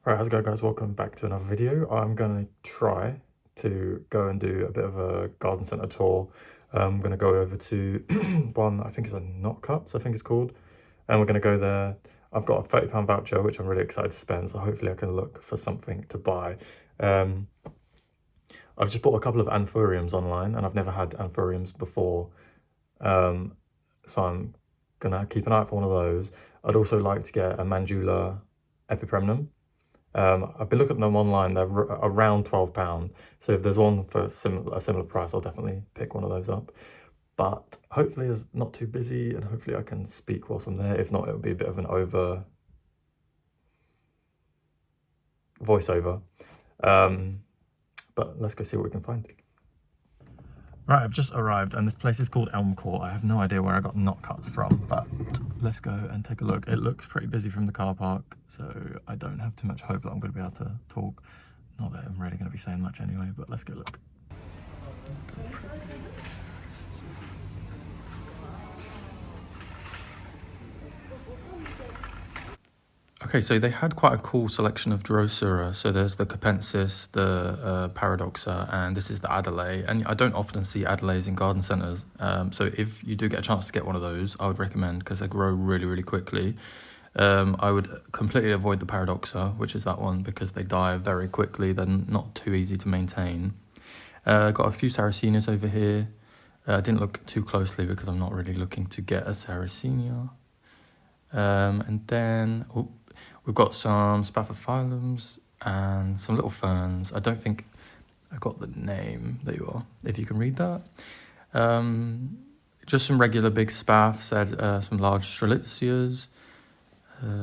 Right, how's it going, guys? Welcome back to another video. I'm going to try to go and do a bit of a garden centre tour. I'm going to go over to one, I think it's a Knot Cuts, I think it's called. And we're going to go there. I've got a £30 voucher, which I'm really excited to spend. So hopefully I can look for something to buy. I've just bought a couple of anthuriums online and I've never had anthuriums before. So I'm going to keep an eye out for one of those. I'd also like to get a Mandula epipremnum. I've been looking at them online, they're around £12. So if there's one for a similar price, I'll definitely pick one of those up. But hopefully it's not too busy and hopefully I can speak whilst I'm there. If not, it'll be a bit of an voiceover. But let's go see what we can find. Right, I've just arrived and this place is called Elm Court. I have no idea where I got Knot Cuts from, but let's go and take a look. It looks pretty busy from the car park, so I don't have too much hope that I'm going to be able to talk. Not that I'm really going to be saying much anyway, but let's go look. Okay, so they had quite a cool selection of Drosera. So there's the Capensis, the Paradoxa, and this is the Adelaide. And I don't often see Adelaides in garden centres. So if you do get a chance to get one of those, I would recommend because they grow really, really quickly. I would completely avoid the Paradoxa, which is that one, because they die very quickly. They're not too easy to maintain. Got a few Sarracenias over here. I didn't look too closely because I'm not really looking to get a Sarracenia. And then we've got some Spathiphyllums and some little ferns. I don't think I got the name. There you are, if you can read that. Just some regular big spaths, some large Strelitzias,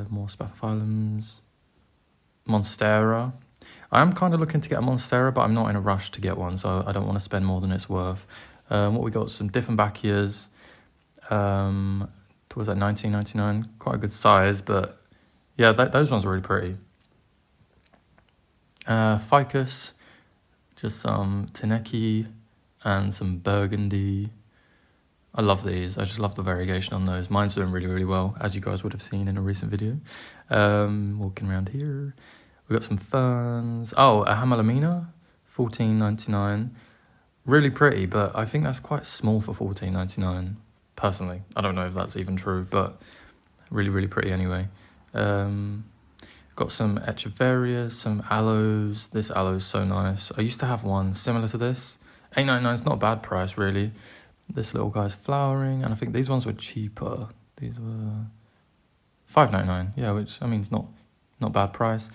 more Spathiphyllums, Monstera. I am kind of looking to get a Monstera, but I'm not in a rush to get one, so I don't want to spend more than it's worth. What we got, some Dieffenbachias, was that $19.99? Quite a good size, but yeah, those ones are really pretty. Ficus, just some Tineke and some Burgundy. I love these. I just love the variegation on those. Mine's doing really, really well, as you guys would have seen in a recent video. Walking around here. We've got some ferns. Oh, a Hamelimina, $14.99. Really pretty, but I think that's quite small for $14.99. Personally, I don't know if that's even true, but really, really pretty anyway. Got some Echeverias, some aloes. This aloe is so nice. I used to have one similar to this. $8.99 is not a bad price, really. This little guy's flowering, and I think these ones were cheaper. These were $5.99. Yeah, which I mean, it's not bad price.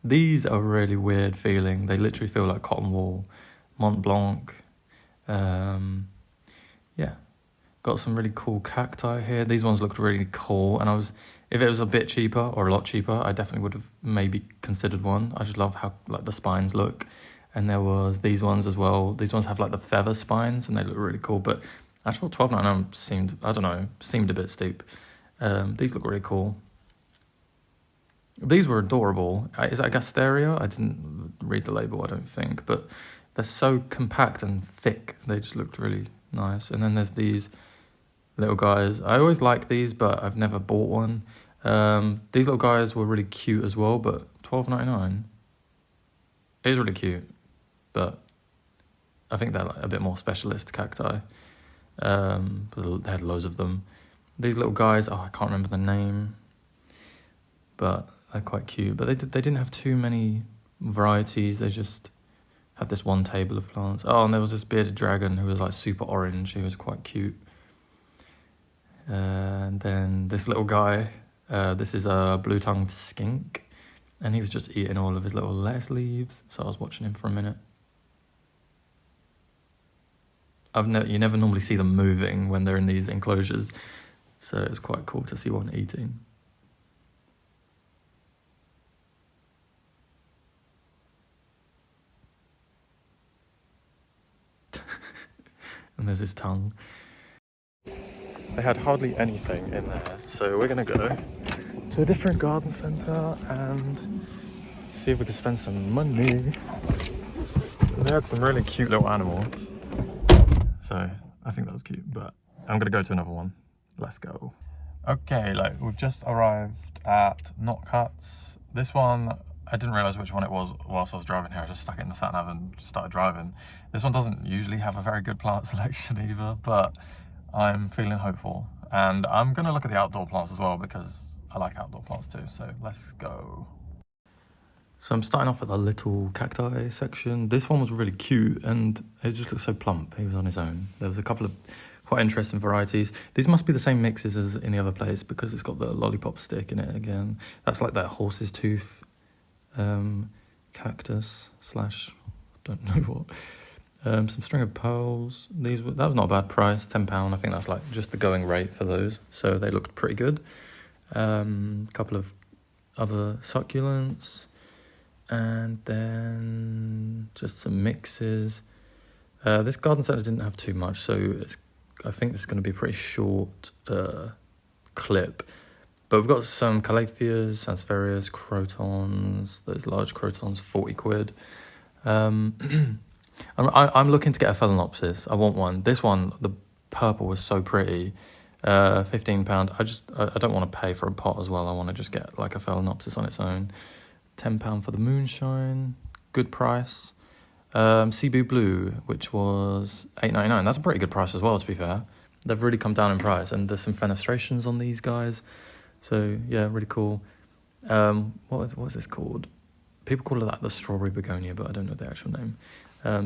These are really weird feeling. They literally feel like cotton wool. Mont Blanc. Yeah. Got some really cool cacti here. These ones looked really cool, and if it was a bit cheaper or a lot cheaper, I definitely would have maybe considered one. I just love how like the spines look. And there was these ones as well. These ones have like the feather spines, and they look really cool. But actual $12.99 seemed a bit steep. These look really cool. These were adorable. Is that Gasteria? I didn't read the label, I don't think, but they're so compact and thick. They just looked really nice. And then there's these little guys. I always like these, but I've never bought one. These little guys were really cute as well, but $12.99. It is really cute, but I think they're like a bit more specialist cacti. They had loads of them. These little guys, I can't remember the name, but they're quite cute. But they didn't have too many varieties. They just had this one table of plants. Oh, and there was this bearded dragon who was like super orange. He was quite cute. And then this little guy, this is a blue-tongued skink, and he was just eating all of his little lettuce leaves, so I was watching him for a minute. You never normally see them moving when they're in these enclosures, so it was quite cool to see one eating. And there's his tongue. They had hardly anything in there, so we're gonna go to a different garden centre and see if we can spend some money. They had some really cute little animals, so I think that was cute, but I'm gonna go to another one. Let's go. Okay, we've just arrived at Knot Cuts. This one I didn't realise which one it was whilst I was driving here. I just stuck it in the sat-nav and started driving. This one doesn't usually have a very good plant selection either, but I'm feeling hopeful. And I'm going to look at the outdoor plants as well because I like outdoor plants too, so let's go. So I'm starting off at the little cacti section. This one was really cute and it just looked so plump. He was on his own. There was a couple of quite interesting varieties. These must be the same mixes as in the other place because it's got the lollipop stick in it again. That's like that horse's tooth cactus slash don't know what. Some string of pearls. That was not a bad price, £10. I think that's like just the going rate for those. So they looked pretty good. A couple of other succulents. And then just some mixes. This garden centre didn't have too much, so I think this is going to be a pretty short clip. But we've got some calatheas, sansevierias, crotons, those large crotons, 40 quid. I'm looking to get a phalaenopsis. I want one. This one, the purple was so pretty. £15. I don't want to pay for a pot as well. I want to just get like a phalaenopsis on its own. £10 for the moonshine, good price. Cebu Blue, which was $8.99. That's a pretty good price as well, to be fair. They've really come down in price, and there's some fenestrations on these guys. So yeah, really cool. What is this called? People call it that the strawberry begonia, but I don't know the actual name.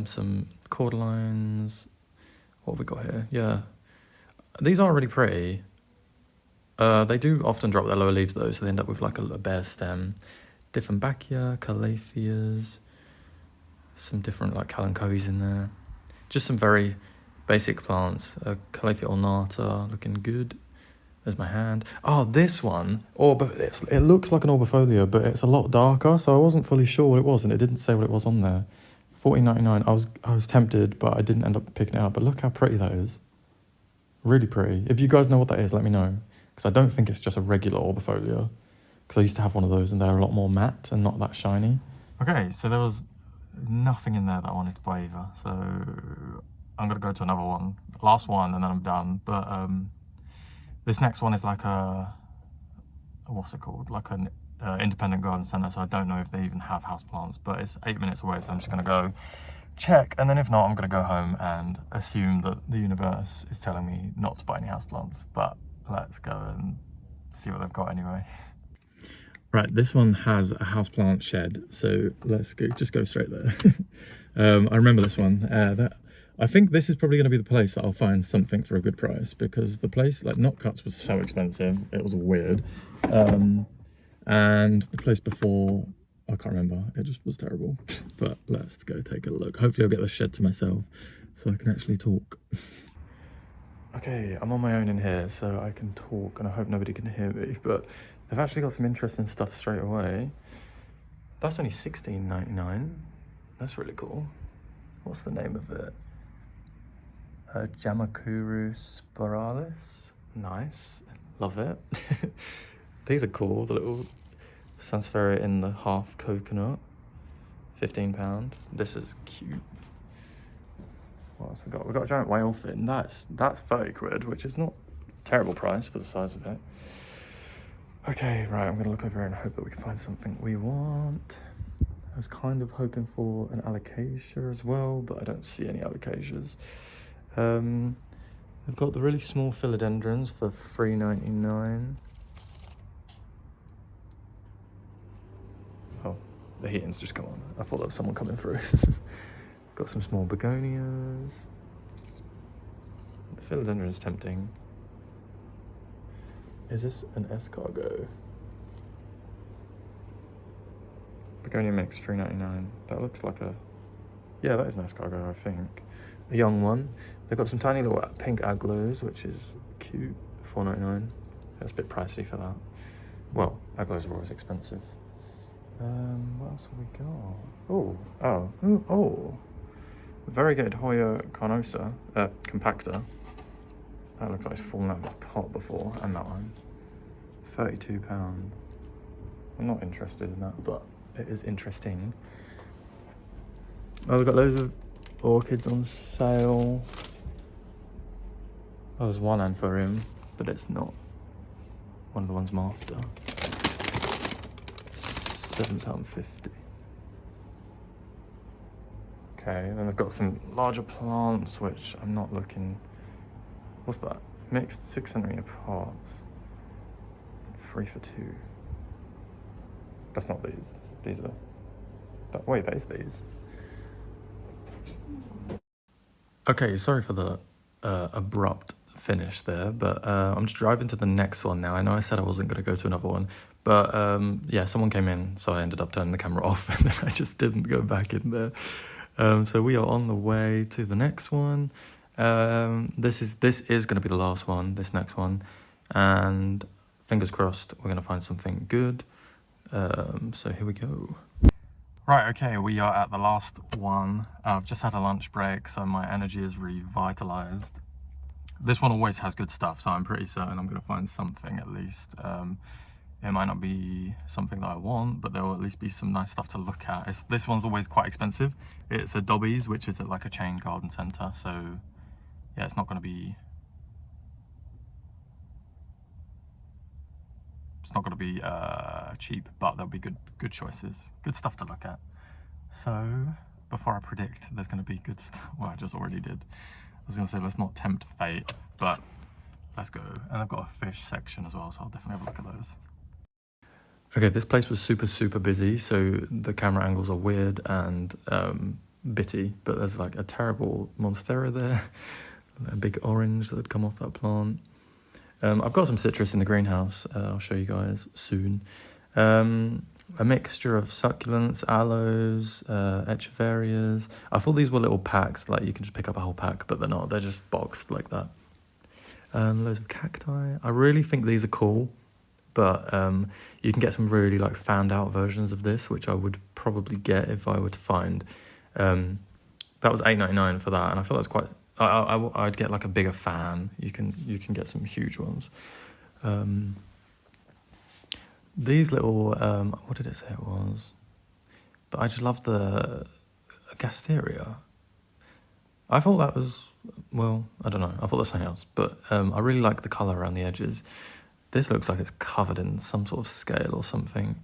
Some cordylines. What have we got here? Yeah, these are really pretty. They do often drop their lower leaves though, so they end up with like a bare stem. Dieffenbachia, calatheas, some different like kalanchoes in there. Just some very basic plants. Calathea ornata, looking good. There's my hand. Oh, this one, it looks like an orbifolia, but it's a lot darker, so I wasn't fully sure what it was, and it didn't say what it was on there. $14.99. I was tempted, but I didn't end up picking it up. But look how pretty that is. Really pretty. If you guys know what that is, let me know, because I don't think it's just a regular orbifolia. Because I used to have one of those and they're a lot more matte and not that shiny. Okay, so there was nothing in there that I wanted to buy either. So I'm going to go to another one. Last one and then I'm done. But this next one is like what's it called? Like an independent garden centre. So I don't know if they even have houseplants. But it's 8 minutes away, so I'm just going to go check. And then if not, I'm going to go home and assume that the universe is telling me not to buy any houseplants. But let's go and see what they've got anyway. Right, this one has a houseplant shed, so let's just go straight there. I remember this one. I think this is probably going to be the place that I'll find something for a good price, because the place, like Knot Cuts, was so expensive. It was weird. And the place before, I can't remember. It just was terrible. But let's go take a look. Hopefully I'll get the shed to myself so I can actually talk. Okay, I'm on my own in here, so I can talk, and I hope nobody can hear me, but they've actually got some interesting stuff straight away. That's only $16.99. That's really cool. What's the name of it? Jamakuru spiralis. Nice. Love it. These are cool. The little Sansevieria in the half coconut. £15. This is cute. What else we got? We've got a giant whale fin. That's 30 quid, which is not a terrible price for the size of it. Okay, right, I'm going to look over here and hope that we can find something we want. I was kind of hoping for an alocasia as well, but I don't see any alocasias. We've got the really small philodendrons for $3.99. Oh, the heating's just come on. I thought there was someone coming through. Got some small begonias. The philodendron is tempting. Is this an escargot? Begonia mix, $3.99. That looks like a... Yeah, that is an escargot, I think. A young one. They've got some tiny little pink aglos, which is cute. $4.99. That's a bit pricey for that. Well, aglos are always expensive. What else have we got? Oh. Variegated Hoya carnosa, compacta. That looks like it's fallen out of its pot before, and that one. £32. I'm not interested in that, but it is interesting. Oh, we've got loads of orchids on sale. Oh, there's one anthurium, but it's not one of the ones I'm after. £7.50. Okay, then they've got some larger plants, which I'm not looking... What's that? Mixed 6 centimetre pots. 3 for 2. That's not these. These are... Wait, that is these. Okay, sorry for the abrupt finish there, but I'm just driving to the next one now. I know I said I wasn't going to go to another one, but yeah, someone came in, so I ended up turning the camera off, and then I just didn't go back in there. So we are on the way to the next one. This is going to be the last one, this next one, and fingers crossed we're going to find something good. So here we go. Right, okay, we are at the last one. I've just had a lunch break, so my energy is revitalized. This one always has good stuff, so I'm pretty certain I'm going to find something at least. It might not be something that I want, but there will at least be some nice stuff to look at. This one's always quite expensive. It's a Dobby's, which is at like a chain garden centre, so yeah, it's not going to be... It's not going to be cheap, but there'll be good choices, good stuff to look at. So, before I predict there's going to be good stuff, well, I just already did. I was going to say let's not tempt fate, but let's go. And I've got a fish section as well, so I'll definitely have a look at those. Okay, this place was super busy, so the camera angles are weird and bitty, but there's like a terrible monstera there, a big orange that had come off that plant. I've got some citrus in the greenhouse, I'll show you guys soon. A mixture of succulents, aloes, echeverias. I thought these were little packs, like you can just pick up a whole pack, but they're not, they're just boxed like that. Loads of cacti. I really think these are cool, but you can get some really like fanned out versions of this, which I would probably get if I were to find. That was $8.99 for that, and I feel that's quite... I'd get like a bigger fan. You can get some huge ones. These little, what did it say it was? But I just love the gasteria. I thought that was, well, I don't know. I thought that was something else. But I really like the colour around the edges. This looks like it's covered in some sort of scale or something.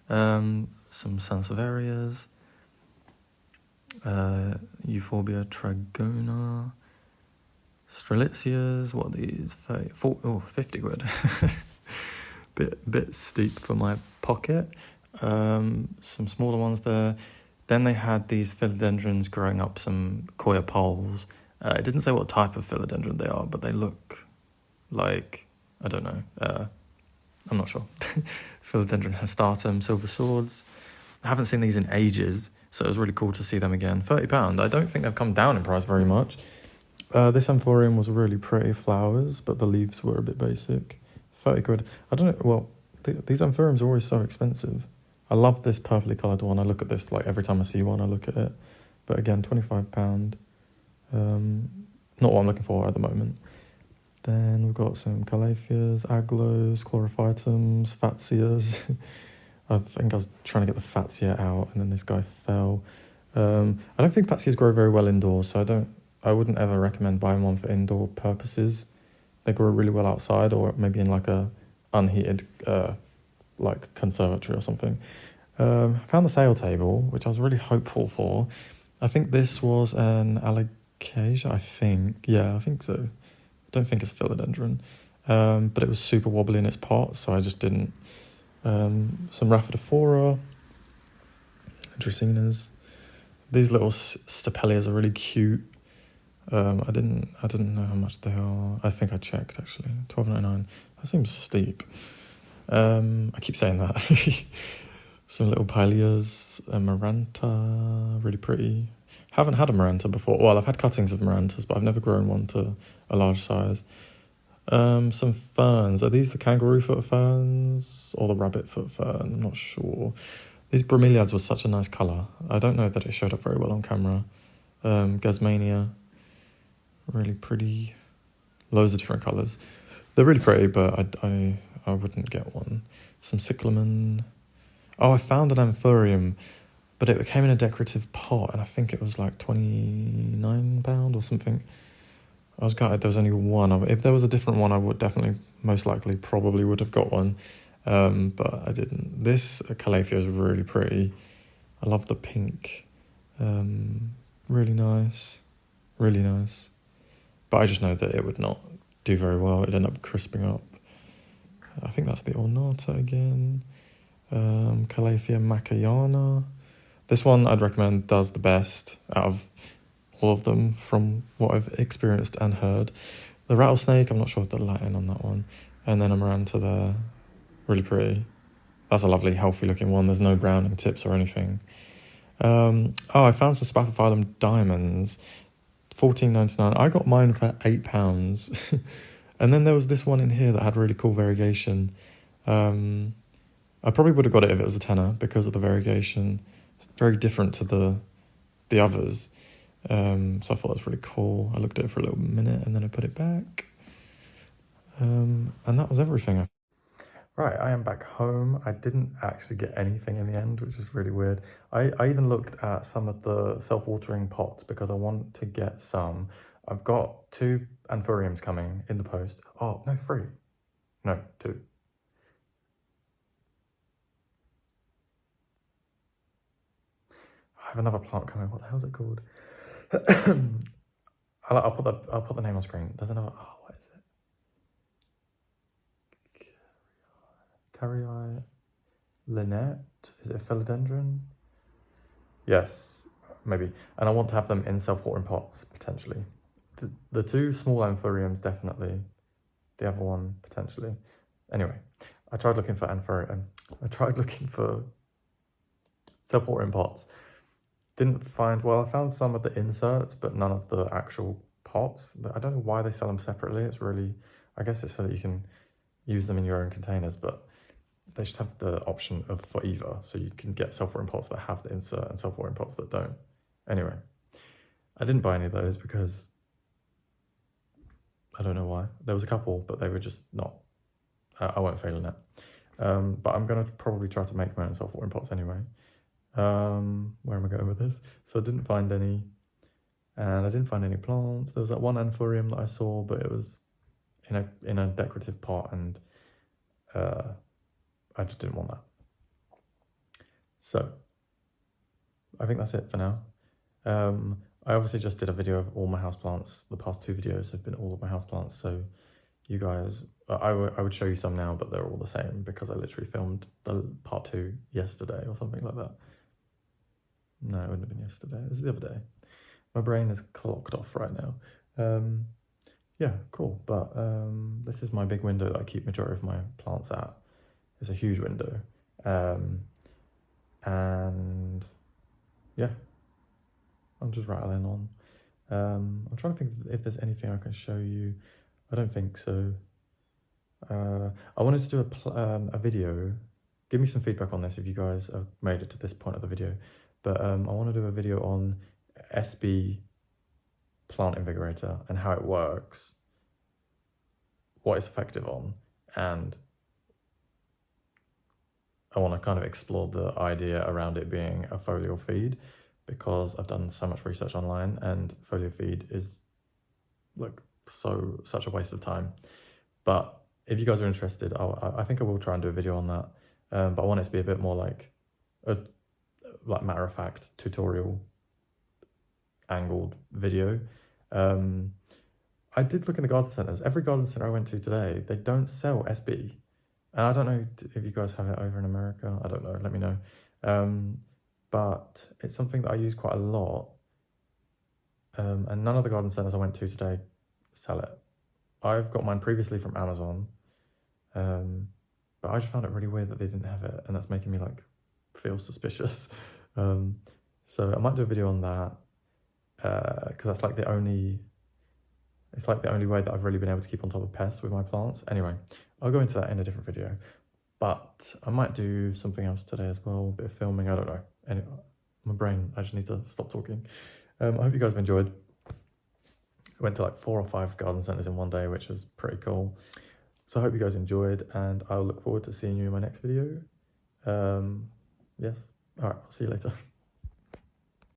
Some sansevierias. Euphorbia trigona. Strelitzias, what are these? 50 quid. bit steep for my pocket. Some smaller ones there. Then they had these philodendrons growing up some coir poles. It didn't say what type of philodendron they are, but they look like, I don't know, I'm not sure. Philodendron hastatum, silver swords. I haven't seen these in ages, so it was really cool to see them again. £30. I don't think they've come down in price very much. This amphorium was really pretty flowers, but the leaves were a bit basic. 30 quid. I don't know, well, these amphoriums are always so expensive. I love this purpley coloured one. I look at this, like, every time I see one, I look at it. But again, £25. Not what I'm looking for at the moment. Then we've got some calatheas, aglos, chlorophytums, fatsias. I think I was trying to get the fatsia out, and then this guy fell. I don't think fatsias grow very well indoors, so I wouldn't ever recommend buying one for indoor purposes. They grow really well outside, or maybe in like a unheated like conservatory or something. I found the sale table, which I was really hopeful for. I think this was an alocasia, I think. Yeah, I think so. I don't think it's philodendron. But it was super wobbly in its pot, so I just didn't. Some Rhaphidophora, Dracaenas. These little stapelias are really cute. I didn't know how much they are. I think I checked actually. $12.99. That seems steep. I keep saying that. Some little Pileas, a Maranta, really pretty. Haven't had a Maranta before. Well, I've had cuttings of Marantas, but I've never grown one to a large size. Some ferns. Are these the kangaroo foot ferns or the rabbit foot fern? I'm not sure. These bromeliads were such a nice colour. I don't know that it showed up very well on camera. Gasmania. Really pretty. Loads of different colours. They're really pretty, but I wouldn't get one. Some cyclamen. Oh, I found an anthurium, but it came in a decorative pot, and I think it was like £29 or something. I was gutted there was only one. If there was a different one, I would definitely, most likely, probably would have got one. but I didn't. This Calathea is really pretty. I love the pink. Really nice. Really nice. But I just know that it would not do very well. It'd end up crisping up. I think that's the Ornata again. Calathea macayana. This one I'd recommend does the best out of all of them from what I've experienced and heard. The rattlesnake, I'm not sure of the Latin on that one. And then Amaranta there, really pretty. That's a lovely, healthy looking one. There's no browning tips or anything. I found some Spathiphyllum diamonds, $14.99. I got mine for £8. And then there was this one in here that had really cool variegation. I probably would have got it if it was a tenner because of the variegation. It's very different to the others. So I thought that was really cool. I looked at it for a little minute and then I put it back. And that was everything. Right, I am back home. I didn't actually get anything in the end, which is really weird. I even looked at some of the self-watering pots because I want to get some. I've got 2 anthuriums coming in the post. Oh, no, 3. No, 2. I have another plant coming. What the hell is it called? I'll put the name on screen. There's another. Oh, what is it? Carrii Lynette. Is it a philodendron? Yes, maybe. And I want to have them in self-watering pots potentially. The 2 small anthuriums definitely. The other one potentially. Anyway, I tried looking for self-watering pots. Didn't find, well, I found some of the inserts, but none of the actual pots. I don't know why they sell them separately. It's really, I guess it's so that you can use them in your own containers, but they should have the option of for either. So you can get self-watering pots that have the insert and self-watering pots that don't. Anyway, I didn't buy any of those because I don't know why. There was a couple, but they were just not, I won't fail in it. But I'm going to probably try to make my own self-watering pots anyway. Where am I going with this? So I didn't find any, and I didn't find any plants. There was that one anthurium that I saw, but it was in a decorative pot, and I just didn't want that. So I think that's it for now. I obviously just did a video of all my houseplants. The past 2 videos have been all of my houseplants, so you guys, I would show you some now, but they're all the same because I literally filmed the part 2 yesterday or something like that. No, it wouldn't have been yesterday. It was the other day. My brain is clocked off right now. Yeah, cool. But this is my big window that I keep majority of my plants at. It's a huge window. And yeah, I'm just rattling on. I'm trying to think if there's anything I can show you. I don't think so. I wanted to do a video. Give me some feedback on this if you guys have made it to this point of the video. But I want to do a video on SB plant invigorator and how it works, what it's effective on, and I want to kind of explore the idea around it being a foliar feed because I've done so much research online and foliar feed is like such a waste of time. But if you guys are interested, I think I will try and do a video on that. But I want it to be a bit more like a matter of fact tutorial angled video. I did look in the garden centres. Every garden centre I went to today, they don't sell SB. And I don't know if you guys have it over in America. I don't know, let me know. But it's something that I use quite a lot. And none of the garden centres I went to today sell it. I've got mine previously from Amazon. But I just found it really weird that they didn't have it. And that's making me like feel suspicious. So I might do a video on that. Because that's like the only way that I've really been able to keep on top of pests with my plants. Anyway, I'll go into that in a different video. But I might do something else today as well, a bit of filming, I don't know. Anyway, my brain, I just need to stop talking. I hope you guys have enjoyed. I went to like 4 or 5 garden centres in one day, which was pretty cool. So I hope you guys enjoyed, and I'll look forward to seeing you in my next video. Yes, all right, I'll see you later.